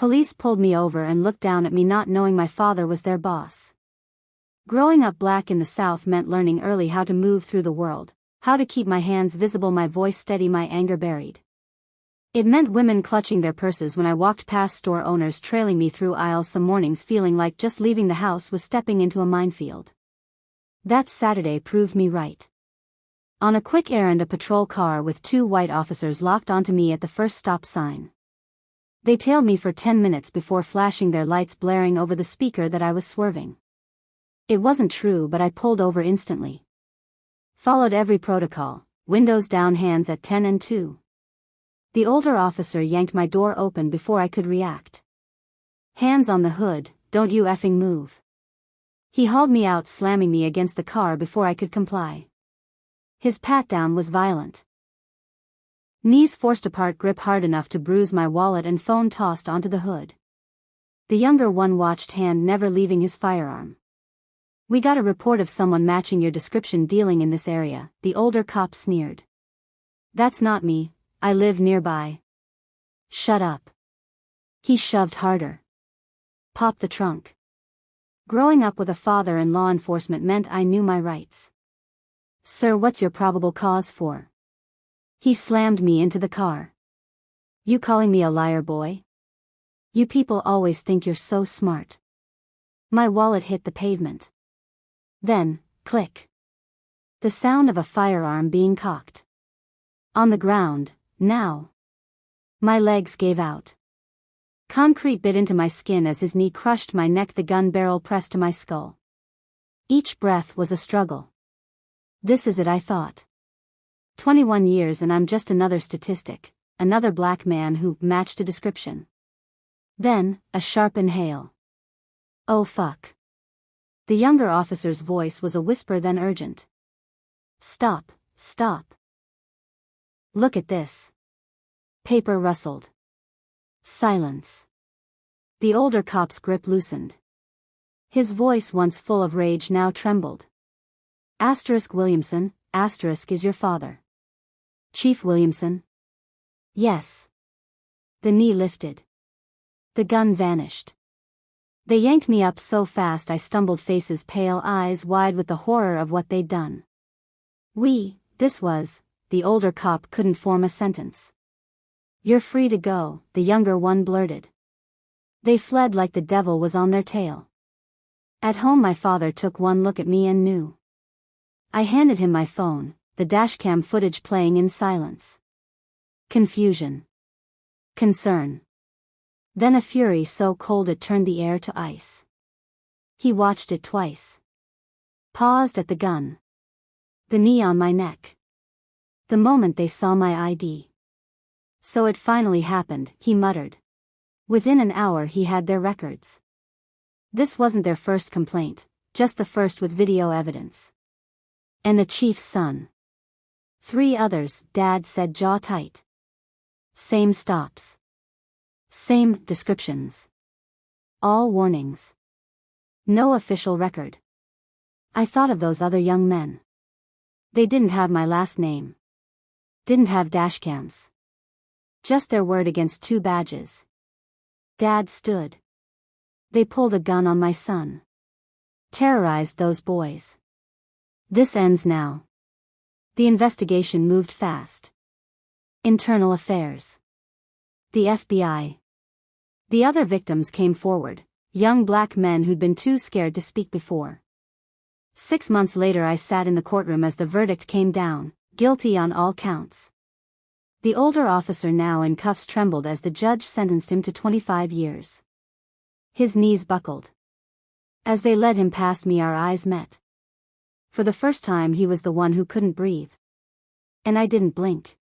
Police pulled me over and looked down at me, not knowing my father was their boss. Growing up black in the South meant learning early how to move through the world, how to keep my hands visible, my voice steady, my anger buried. It meant women clutching their purses when I walked past, store owners trailing me through aisles, some mornings feeling like just leaving the house was stepping into a minefield. That Saturday proved me right. On a quick errand, a patrol car with 2 white officers locked onto me at the first stop sign. They tailed me for 10 minutes before flashing their lights, blaring over the speaker that I was swerving. It wasn't true, but I pulled over instantly. Followed every protocol, windows down, hands at 10 and 2. The older officer yanked my door open before I could react. Hands on the hood, don't you effing move. He hauled me out, slamming me against the car before I could comply. His pat-down was violent. Knees forced apart, grip hard enough to bruise my wallet, and phone tossed onto the hood. The younger one watched, hand never leaving his firearm. We got a report of someone matching your description dealing in this area, the older cop sneered. That's not me, I live nearby. Shut up. He shoved harder. Pop the trunk. Growing up with a father in law enforcement meant I knew my rights. Sir, what's your probable cause for? He slammed me into the car. You calling me a liar, boy? You people always think you're so smart. My wallet hit the pavement. Then, click. The sound of a firearm being cocked. On the ground, now. My legs gave out. Concrete bit into my skin as his knee crushed my neck, the gun barrel pressed to my skull. Each breath was a struggle. This is it, I thought. 21 years and I'm just another statistic, another black man who matched a description. Then, a sharp inhale. Oh fuck. The younger officer's voice was a whisper, then urgent. Stop, stop. Look at this. Paper rustled. Silence. The older cop's grip loosened. His voice, once full of rage, now trembled. Asterisk Williamson, asterisk is your father. Chief Williamson? Yes. The knee lifted. The gun vanished. They yanked me up so fast I stumbled, faces pale, eyes wide with the horror of what they'd done. This was, the older cop couldn't form a sentence. You're free to go, the younger one blurted. They fled like the devil was on their tail. At home my father took one look at me and knew. I handed him my phone, the dashcam footage playing in silence. Confusion. Concern. Then a fury so cold it turned the air to ice. He watched it twice. Paused at the gun. The knee on my neck. The moment they saw my ID. So it finally happened, he muttered. Within an hour he had their records. This wasn't their first complaint, just the first with video evidence. And the chief's son. 3 others, Dad said, jaw tight. Same stops. Same descriptions. All warnings. No official record. I thought of those other young men. They didn't have my last name. Didn't have dashcams. Just their word against 2 badges. Dad stood. They pulled a gun on my son. Terrorized those boys. This ends now. The investigation moved fast. Internal Affairs. The FBI. The other victims came forward, young black men who'd been too scared to speak before. 6 months later I sat in the courtroom as the verdict came down, guilty on all counts. The older officer, now in cuffs, trembled as the judge sentenced him to 25 years. His knees buckled. As they led him past me our eyes met. For the first time he was the one who couldn't breathe. And I didn't blink.